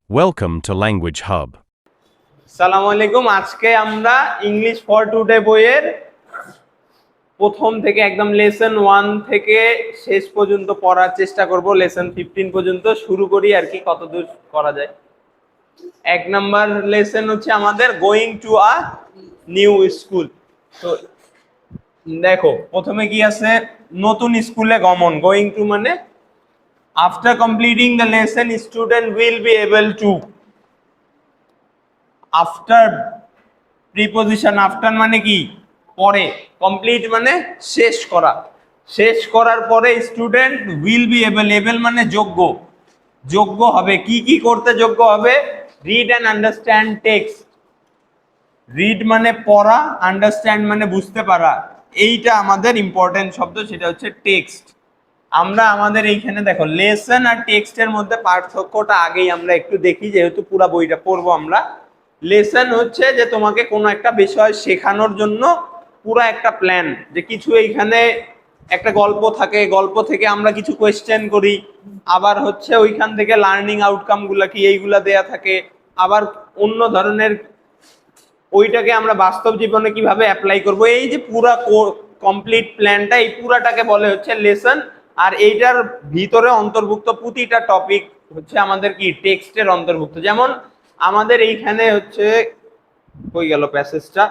Welcome to Language Hub. সালামু আলাইকুম। আজকে আমরা ইংলিশ ফর টুডে বইয়ের প্রথম থেকে একদম লেসন 1 থেকে শেষ পর্যন্ত পড়ার চেষ্টা করব। লেসন 15 পর্যন্ত শুরু করি আর কি, কতদূর করা যায়। এক নাম্বার লেসন হচ্ছে আমাদের going to a new school. তো দেখো প্রথমে কি আছে, নতুন স্কুলে গমন। গোয়িং টু মানে after completing the lesson student will be able to. After preposition, after মানে কি পরে, কমপ্লিট মানে শেষ করা। শেষ করার পরে student will be able, able মানে যোগ্য, যোগ্য হবে। কি কি করতে যোগ্য হবে? Read and understand text. Read মানে পড়া, আন্ডারস্ট্যান্ড মানে বুঝতে পারা। এইটা আমাদের ইম্পর্টেন্ট শব্দ, সেটা হচ্ছে টেক্সট। আমরা আমাদের এইখানে দেখো লেসন আর টেক্সটের মধ্যে পার্থক্যটা আগেই আমরা একটু দেখি, যেহেতু পুরো বইটা পড়বো আমরা। লেসন হচ্ছে যে তোমাকে কোনো একটা বিষয় শেখানোর জন্য পুরো একটা প্ল্যান, যে কিছু এইখানে একটা গল্প থাকে, গল্প থেকে আমরা কিছু কোয়েশ্চেন করি, আবার হচ্ছে ওইখান থেকে লার্নিং আউটকাম গুলা কি এইগুলা দেয়া থাকে, আবার অন্য ধরনের ওইটাকে আমরা বাস্তব জীবনে কিভাবে অ্যাপ্লাই করব। এই যে পুরা কমপ্লিট প্ল্যানটা, এই পুরাটাকে বলে হচ্ছে লেসন। আর এইটার ভিতরে অন্তর্ভুক্ত প্রতিটা টপিক হচ্ছে আমাদের কি টেক্সটের অন্তর্ভুক্ত। যেমন আমাদের এইখানে হচ্ছে কই গেল প্যাসেজটা,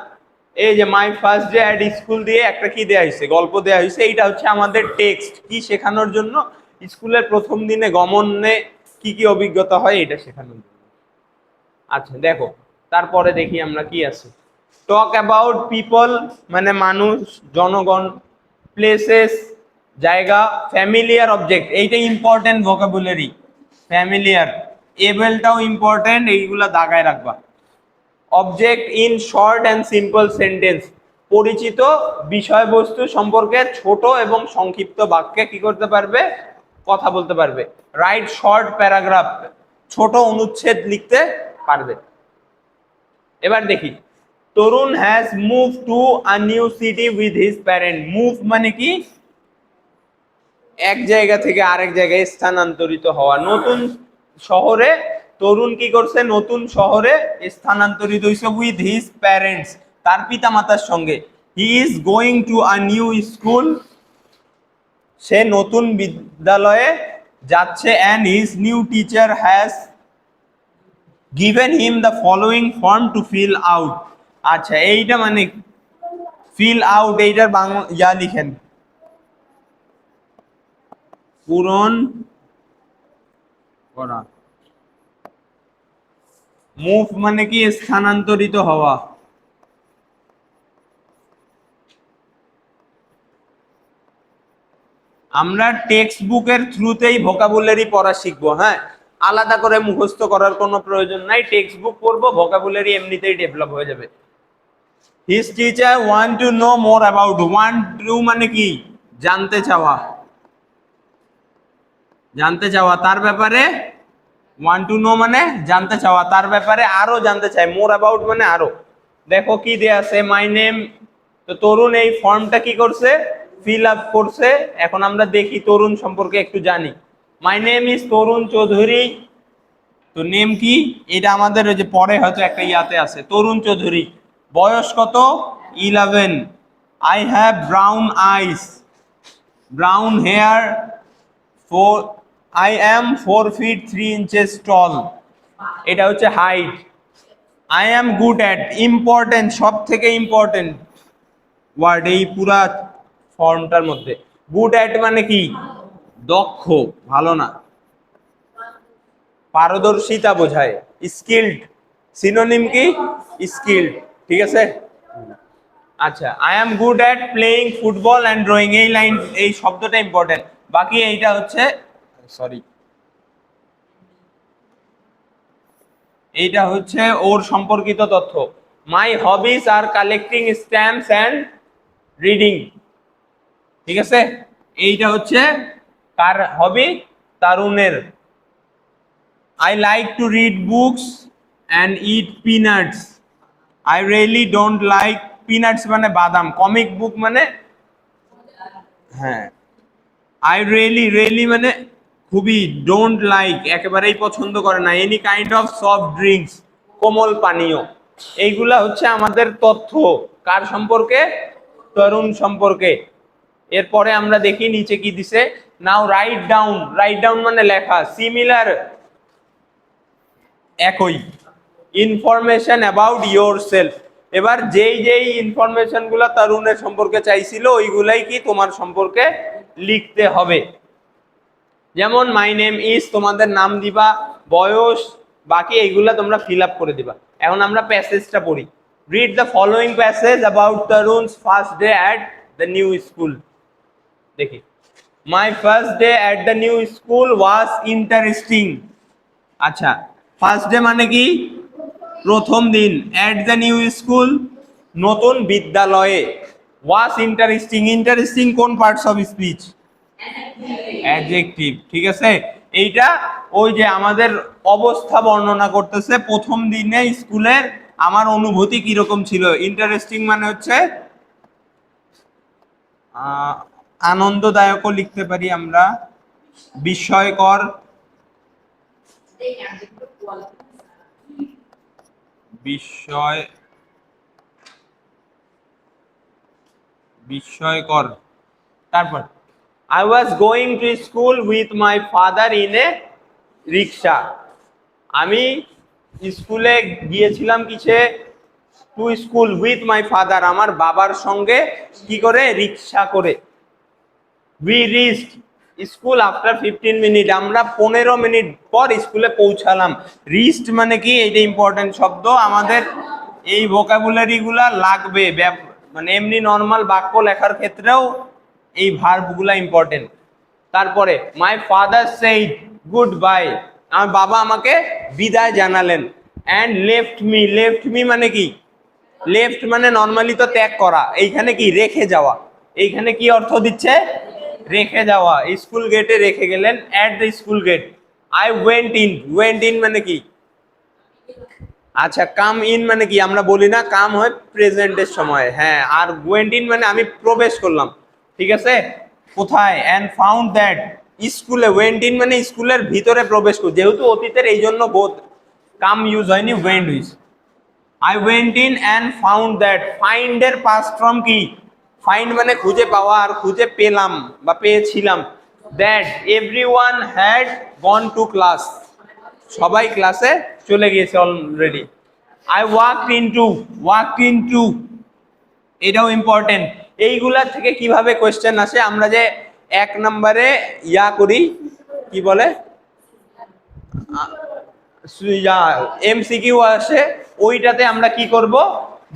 এই যে মাই ফার্স্ট ডে অ্যাট স্কুল দিয়ে একটা কি দেয়া হয়েছে, গল্প দেয়া হয়েছে। এইটা হচ্ছে আমাদের টেক্সট, কি শেখানোর জন্য, স্কুলের প্রথম দিনে গমনে কি কি অভিজ্ঞতা হয় এটা শেখানোর জন্য। আচ্ছা দেখো, তারপরে দেখি আমরা কি আছে। টক অ্যাবাউট পিপল মানে মানুষ, জনগণ। প্লেসেস জায়গা। ফ্যামিলিয়ার অবজেক্ট, এইটা ইম্পর্টেন্ট ভোকাবুলারি। ফ্যামিলিয়ার, এবলটাও ইম্পর্টেন্ট, এইগুলা দাগায় রাখবা। Object in short and simple sentence, পরিচিত বিষয়বস্তু সম্পর্কে ছোট এবং সংক্ষিপ্ত বাক্যে কি করতে পারবে, কথা বলতে পারবে। রাইট শর্ট প্যারাগ্রাফ, ছোট অনুচ্ছেদ লিখতে পারবে। এবার দেখি, Tarun has move to a new city with his parent. Move মানে কি এক জায়গা থেকে আরেক জায়গায় স্থানান্তরিত হওয়া। নতুন শহরে তরুণ কি করছে, নতুন শহরে স্থানান্তরিত হয়েছে উইথ হিজ প্যারেন্টস, তার পিতামাতার সঙ্গে। He is going to a new school, সে নতুন বিদ্যালয়ে যাচ্ছে। And his new teacher has given him the following form to fill out. আচ্ছা এইটা মানে ফিল আউট, এইটার বাংলা লিখেন পূরণ করা। মুভ মানে কি স্থানান্তরিত হওয়া। আমরা টেক্সট বুকের থ্রুতেই ভোকাবুলারি পড়া শিখবো। হ্যাঁ, আলাদা করে মুখস্থ করার কোনো প্রয়োজন নাই। টেক্সট বুক পড়বো, ভোকাবুলারি এমনিতেই ডেভেলপ হয়ে যাবে। His teacher want to know more about. Want to মানে কি জানতে চাওয়া, জানতে চাওয়া তার ব্যাপারে। ওয়ান্ট টু নো মানে জানতে চাওয়া, তার ব্যাপারে আরো জানতে চায়। মোর অ্যাবাউট মানে আরো। দেখো কি দেয়া আছে, মাই নেম। তো তরুণ এই ফর্মটা কি করছে, ফিল আপ করছে। এখন আমরা দেখি তরুণ সম্পর্কে একটু জানি। মাই নেম ইজ তরুণ চৌধুরী। তো নেম কি, এটা আমাদের ওই যে পরে হয়তো একটা ইয়াতে আছে, তরুণ চৌধুরী। বয়স কত, 11। I have brown eyes, brown hair. Four, I am 4 feet 3 inches tall, এটা হচ্ছে height. I am good at, important, সব থেকে ইম্পর্টেন্ট ওয়ার্ড এই পুরা ফর্মটার মধ্যে। গুড অ্যাট মানে কি দক্ষ, ভালো না, পারদর্শিতা বোঝায়। স্কিলড, সিনোনিম কি স্কিলড, ঠিক আছে। আচ্ছা, I am good at playing football and drawing, এই লাইন এই শব্দটা ইম্পর্টেন্ট। বাকি এইটা হচ্ছে সরি, এইটা হচ্ছে ওর সম্পর্কিত তথ্য। My hobbies are collecting stamps and reading, ঠিক আছে। এইটা হচ্ছে কার হবি, তারুণের। I like to read books and eat peanuts. I really don't like, peanuts মানে বাদাম, কমিক বুক মানে, হ্যাঁ। আই রিয়েলি, রিয়েলি মানে খুবই ডোন্ট লাইক, একেবারেই পছন্দ করে না any kind of soft drinks, কোমল পানীয়। এইগুলা হচ্ছে আমাদের তথ্য কার সম্পর্কে, তরুণ সম্পর্কে। এরপরে আমরা দেখি নিচে কি দিছে, নাও রাইট ডাউন, রাইট ডাউন মানে লেখা, সিমিলার একই, ইনফরমেশন অ্যাবাউট ইয়োর সেলফ। এবার যেই যেই ইনফরমেশন গুলা তরুণের সম্পর্কে চাইছিল ওইগুলাই কি তোমার সম্পর্কে লিখতে হবে। যেমন মাই নেম ইজ, তোমাদের নাম দিবা, বয়স, বাকি এইগুলা তোমরা ফিল আপ করে দিবা। এখন আমরা প্যাসেজটা পড়ি। Read the following passage about Tarun's first day at the new school. দেখি, my first day at the new school was interesting. আচ্ছা, ফার্স্ট ডে মানে কি, প্রথম দিন, অ্যাট দ্য নিউ স্কুল নতুন বিদ্যালয়ে, ওয়াজ ইন্টারেস্টিং, ইন্টারেস্টিং কোন পার্টস অফ স্পিচ, অ্যাডজেক্টিভ, ঠিক আছে। এইটা ওই যে আমাদের অবস্থা বর্ণনা করতেছে, প্রথম দিনে স্কুলের আমার অনুভূতি কিরকম ছিল। ইন্টারেস্টিং মানে হচ্ছে আনন্দদায়কও লিখতে পারি আমরা, বিস্ময়কর, বিস্ময়কর। তারপর I was going to school with my father in a rickshaw. আমি স্কুলে গিয়েছিলাম কিসে, to school with my father, আমার বাবার সঙ্গে কি করে, রিক্সা করে। We reached school after 15 minute, আমরা 15 মিনিট পর স্কুলে পৌঁছালাম। রিচড মানে কি, এইটা ইম্পর্টেন্ট শব্দ, আমাদের এই ভোকাবুলারি গুলা লাগবে, মানে এমনি নর্মাল বাক্য লেখার ক্ষেত্রেও এই ভার্বগুলা ইম্পর্টেন্ট। তারপরে my father said good bye, আমার বাবা আমাকে বিদায় জানালেন। And left me, left me মানে কি, লেফট মানে নর্মালি তো ত্যাগ করা, এইখানে কি রেখে যাওয়া, এইখানে কি অর্থ দিচ্ছে, রেখে যাওয়া। স্কুল গেটে রেখে গেলেন, at the school gate. I went in, went in মানে কি, আচ্ছা কাম ইন মানে কি, আমরা বলি না কাম হয় প্রেজেন্টের সময়, হ্যাঁ, আর ওয়েন্ট ইন মানে আমি প্রবেশ করলাম, ঠিক আছে, কোথায়, অ্যান্ড ফাউন্ড দ্যাট স্কুলে, ওয়েন্ট ইন মানে স্কুলের ভিতরে প্রবেশ কর, যেহেতু অতীতের এই জন্য বোধ কাম ইউজ হয়নি, went use. I went in and found that, find এর পাস্ট ফর্ম কি, ফাইন্ড মানে খুঁজে পাওয়া, আর খুঁজে পেলাম বা পেয়েছিলাম। That everyone had gone to class, সবাই ক্লাসে চলে গিয়েছে অলরেডি। আই ওয়াকড ইনটু, এটাও ইম্পর্টেন্ট। এইগুলা থেকে কিভাবে কোয়েশ্চেন আসে, আমরা যে এক নম্বরে ইয়া করি, কি বলে, এমসিকিউ আসে, ওইটাতে আমরা কি করব,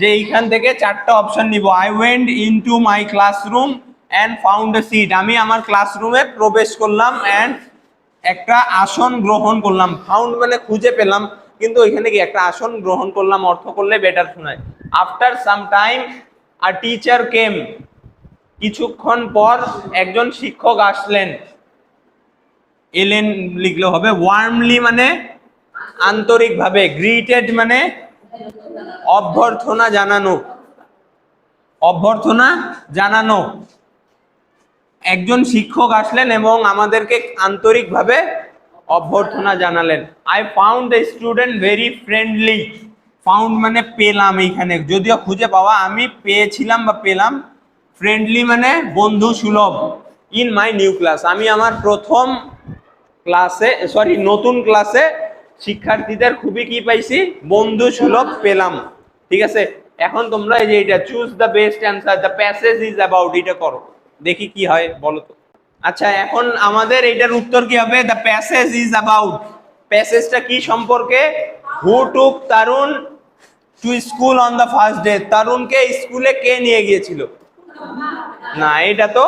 যে এইখান থেকে চারটা অপশন নিব। I went into my classroom and found a seat, আমি আমার ক্লাসরুমে প্রবেশ করলাম, অ্যান্ড একটা আসন গ্রহণ করলাম। ফাউন্ড মানে খুঁজে পেলাম, কিন্তু ওইখানে কি একটা আসন গ্রহণ করলাম অর্থ করলে বেটার শোনায়। আফটার সাম টাইম আ টিচার কেম, কিছুক্ষণ পর একজন শিক্ষক আসলেন, এলেন লিখলে হবে। ওয়ার্মলি মানে আন্তরিকভাবে, গ্রিটেড মানে অভ্যর্থনা জানানো, অভ্যর্থনা জানানো। একজন শিক্ষক আসলেন এবং আমাদেরকে আন্তরিকভাবে অভ্যর্থনা জানালেন। I found the student very friendly, found মানে পেলাম, এইখানে যদিও খুঁজে পাওয়া, আমি পেয়েছিলাম বা পেলাম। ফ্রেন্ডলি মানে বন্ধু সুলভ। ইন মাই নিউ ক্লাস, আমি আমার প্রথম ক্লাসে, সরি নতুন ক্লাসে শিক্ষার্থীদের খুবই কি পাইছি, বন্ধু সুলভ পেলাম, ঠিক আছে। এখন তোমরা এই যে এটা choose the best answer, the passage is about, এটা করো, দেখি কি হয় বলো তো। আচ্ছা, এখন আমাদের এটার উত্তর কি হবে, দ্য প্যাসেজ ইজ অ্যাবাউট, প্যাসেজটা কি সম্পর্কে, who took Tarun to school on the first day, তরুণকে স্কুলে কে নিয়ে গিয়েছিল, না এটা তো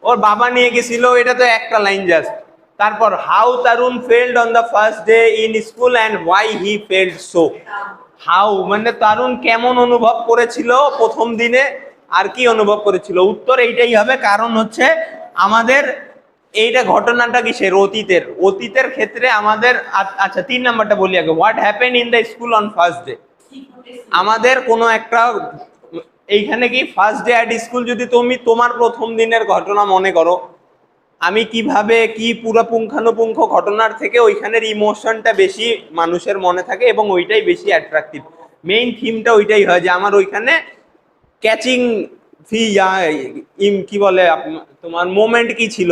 ওর বাবা নিয়ে গেছিল, এটা তো একটা লাইন জাস্ট। তারপর how Tarun felt on the first day in school and why he felt so, how মানে তরুণ কেমন অনুভব করেছিল প্রথম দিনে, আর কি অনুভব করেছিল। উত্তর এইটাই হবে, কারণ হচ্ছে আমাদের এইটা ঘটনাটা কিসের, অতীতের, অতীতের ক্ষেত্রে আমাদের। আচ্ছা 3 নাম্বারটা বলি আগে, what happen in the school on first day, আমাদের কোনো একটা, এইখানে কি ফার্স্ট ডে অ্যাট স্কুল, যদি তুমি তোমার প্রথম দিনের ঘটনা মনে করো, আমি কিভাবে কি পুরো পুঙ্খানুপুঙ্খ ঘটনার থেকে ওইখানের ইমোশনটা বেশি মানুষের মনে থাকে এবং ওইটাই বেশি অ্যাট্রাকটিভ। মেইন থিমটা ওইটাই হয় যে আমার ওইখানে ক্যাচিং কি বলে তোমার মোমেন্ট কি ছিল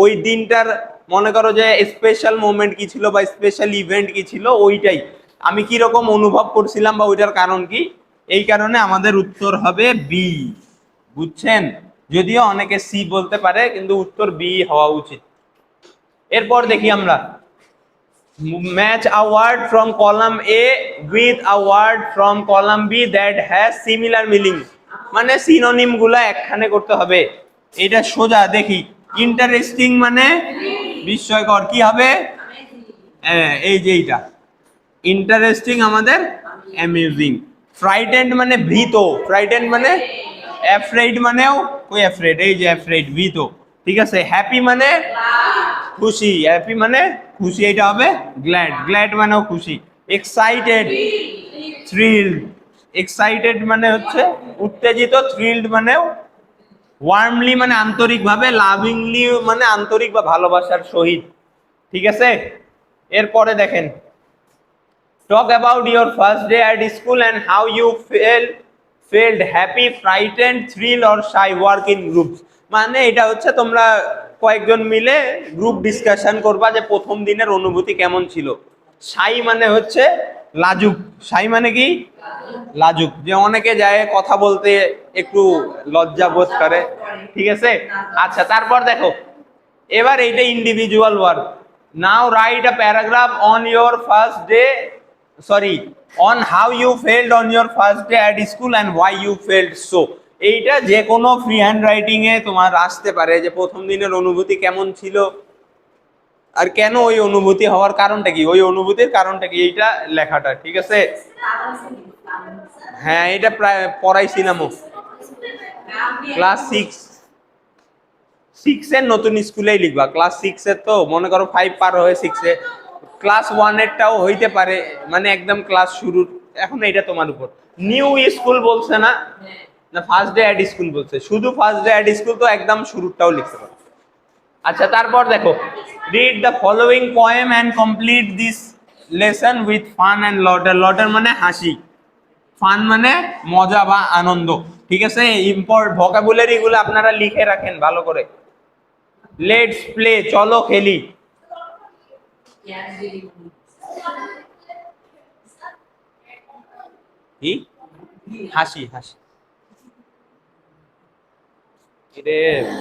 ওই দিনটার, মনে করো যে স্পেশাল মোমেন্ট কি ছিল বা স্পেশাল ইভেন্ট কি ছিল, ওইটাই আমি কি রকম অনুভব করছিলাম বা ওইটার কারণ কি। এই কারণে আমাদের উত্তর হবে বি। বুঝছেন? যদিও অনেকে সি বলতে পারে, কিন্তু উত্তর বি হওয়া উচিত। এরপর দেখি আমরা, match a word from column A with a word from column B that has similar meaning. মানে সিনোনিম গুলা একখানে করতে হবে। এটা সোজা, দেখি। ইন্টারেস্টিং মানে বিস্ময়কর, কি হবে? এই যে এইটা ইন্টারেস্টিং আমাদের অ্যামিউজিং। ফ্রাইটেন্ড মানে ভীত, ফ্রাইটেন্ড মানে অ্যাফ্রেড মানেও ওই অ্যাফ্রেড, এই যে অ্যাফ্রেড, ভীত। ঠিক আছে। হ্যাপি মানে খুশি, হ্যাপি মানে খুশি, এটা হবে গ্ল্যাড, গ্ল্যাড মানেও খুশি। এক্সাইটেড, থ্রিলড, এক্সাইটেড মানে হচ্ছে উত্তেজিত, থ্রিলড মানেও ওয়ার্মলি মানে আন্তরিকভাবে, লাভিংলি মানে আন্তরিক বা ভালোবাসার সহিত। ঠিক আছে। এরপরে দেখেন, talk about your first day at school and how you felt happy, frightened, thrill or shy, work in groups. মানে এটা হচ্ছে তোমরা কয়েকজন মিলে গ্রুপ ডিসকাশন করবা যে প্রথম দিনের অনুভূতি কেমন ছিল। শাই মানে হচ্ছে লাজুক, শাই মানে কি? লাজুক, যে অনেকে যায় কথা বলতে একটু লজ্জা বোধ করে। ঠিক আছে। আচ্ছা, তারপর দেখো, এবার এইটা individual work. Now write a paragraph on your first day, sorry, on how you felt on your first day at school and why you felt so. এইটা যে কোনো ফ্রি হ্যান্ড রাইটিং এ তোমার আসতে পারে, যে প্রথম দিনের অনুভূতি কেমন ছিল আর কেন ওই অনুভূতি হওয়ার কারণটা কি, ওই অনুভূতির কারণটা কি, এইটা লেখাটা। ঠিক আছে। হ্যাঁ, এটা প্রায় পড়াইছিলামও ক্লাস 6 এর নতুন স্কুলেই লিখবা। ক্লাস 6 এর তো মনে করো 5 পার হয়ে 6 এ, ক্লাস 1 এরটাও হইতে পারে, মানে একদম ক্লাস শুরুর। এখন এটা তোমার উপর। নিউ স্কুল বলছে না, না ফার্স্ট ডে অ্যাট স্কুল বলছে, শুধু ফার্স্ট ডে অ্যাট স্কুল তো একদম শুরুরটাও লিখতে পারো। আচ্ছা, তারপর দেখো, read the following poem and complete this lesson with fun and লটার। লটার মানে হাসি, ফান মানে মজা বা আনন্দ। ঠিক আছে। ভোকাবুলারি গুলো আপনারা লিখে রাখেন ভালো করে। লেটস প্লে, চলো খেলি। কি? হাসি, হাসি। এরে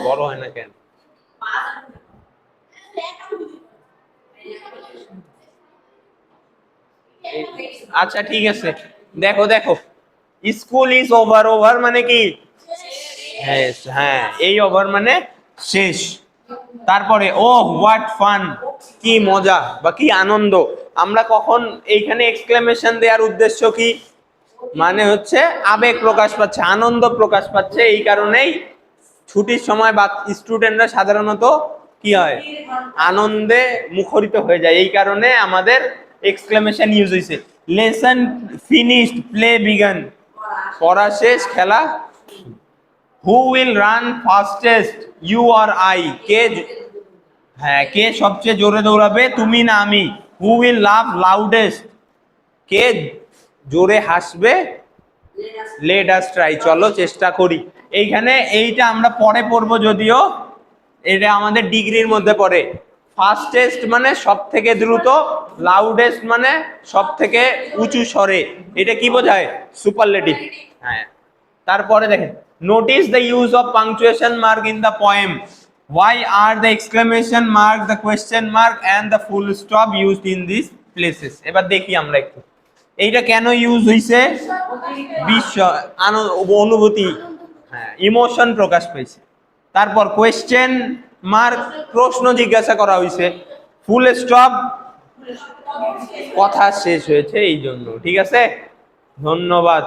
বড় হয় না কেন? আচ্ছা, ঠিক আছে। দেখো দেখো, স্কুল ইজ ওভার। ওভার মানে কি? হ্যাঁ, এই ওভার মানে শেষ। তারপরে ও হোয়াট ফান, কি মজা বা কি আনন্দ। আমরা কখন এইখানে এক্সক্লেমেশন দেওয়ার উদ্দেশ্য কি? মানে হচ্ছে আবেগ প্রকাশ পাচ্ছে, আনন্দ প্রকাশ পাচ্ছে। এই কারণেই ছুটির সময় বা স্টুডেন্টরা সাধারণত কি হয়, আনন্দে মুখরিত হয়ে যায়। এই কারণে আমাদের এক্সক্লেমেশন ইউজ হয়েছে। লেসন ফিনিশড, প্লে বিগান, পড়া শেষ, খেলা। Who will run fastest, you or I, হ্যাঁ, কে সবচেয়ে জোরে দৌড়াবে, তুমি না আমি। হু উইল লাভ লাউডেস্ট, কে জোরে হাসবে, লেট আস ট্রাই, চলো চেষ্টা করি। এইখানে এইটা আমরা পরে পড়বো, যদিও এটা আমাদের ডিগ্রির মধ্যে পড়ে। ফাস্টেস্ট মানে সব থেকে দ্রুত, লাউডেস্ট মানে সব থেকে উঁচু স্বরে। এটা কি বোঝায়? সুপারলেটিভ। হ্যাঁ। তারপরে দেখেন, notice the use of punctuation mark in the poem. Why are the exclamation mark, the question mark and the full stop used in these places? এবার দেখি আমরা একটু এইটা কেন ইউজ হইছে। অনুভূতি, হ্যাঁ, ইমোশন প্রকাশ পাইছে। তারপর কোয়েশ্চেন মার্ক, প্রশ্ন জিজ্ঞাসা করা হয়েছে। ফুল স্টপ, কথা শেষ হয়েছে এই জন্য। ঠিক আছে, ধন্যবাদ।